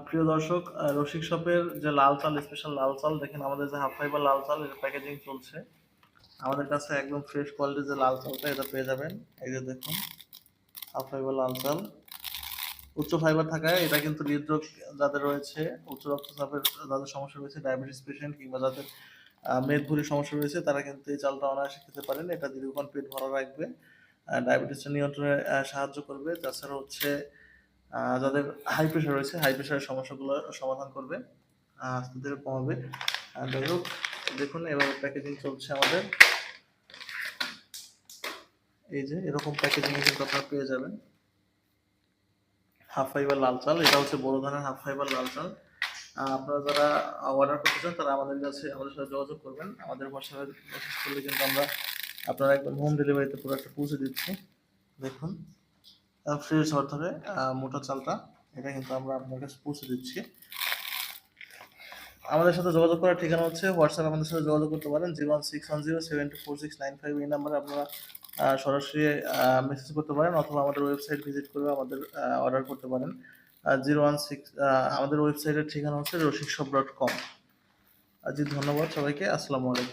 প্রিয় দর্শক, রসিক শপের যে লাল চাল, স্পেশাল লাল চাল, দেখেন আমাদের যে হাফ ফাইবার লাল চাল, এর প্যাকেজিং চলছে। আমাদের কাছে একদম ফ্রেশ কোয়ালিটির যে লাল চালটা, এটা পেয়ে যাবেন। এই যে দেখুন, হাফ ফাইবার লাল চাল, উচ্চ ফাইবার থাকায় এটা কিন্তু হৃদরোগ যাদের রয়েছে, উচ্চ রক্তচাপের যাদের সমস্যা রয়েছে, ডায়াবেটিস পেশেন্ট কিংবা যাদের মেদবহুলের সমস্যা রয়েছে, তারা কিন্তু এই চালটা অনায়াসে খেতে পারেন। এটা দীর্ঘক্ষণ পেট ভরা রাখবে, ডায়াবেটিসটা নিয়ন্ত্রণে সাহায্য করবে। তাছাড়া হচ্ছে যাদের হাই প্রেশার রয়েছে, হাই প্রেশারের সমস্যাগুলো সমাধান করবে, আস্তে ধীরে কমাবে। যাই হোক, দেখুন এভাবে প্যাকেজিং চলছে আমাদের। এই যে এরকম প্যাকেজিং কিন্তু আপনারা পেয়ে যাবেন। হাফ ফাইবার লাল চাল, এটা হচ্ছে বড় ধরনের হাফ ফাইবার লাল চাল। আপনারা যারা অর্ডার করতে চান, তারা আমাদের সাথে যোগাযোগ করবেন। আমাদের হোয়াটসঅ্যাপে মেসেজ করলে কিন্তু আমরা আপনারা একদম হোম ডেলিভারিতে প্রোডাক্টটা পৌঁছে দিচ্ছি। দেখুন, ফ্রেশ ধরে মোটা চালটা, এটা কিন্তু আমরা আপনার কাছে পৌঁছে দিচ্ছি। আমাদের সাথে যোগাযোগ করার ঠিকানা হচ্ছে হোয়াটসঅ্যাপ, আমাদের সাথে যোগাযোগ করতে পারেন 01610724695। এই নাম্বারে আপনারা সরাসরি মেসেজ করতে পারেন, অথবা আমাদের ওয়েবসাইট ভিজিট করে আমাদের অর্ডার করতে পারেন। 016 আমাদের ওয়েবসাইটের ঠিকানা হচ্ছে rosickshop.com। জি, ধন্যবাদ সবাইকে। আসসালামু আলাইকুম।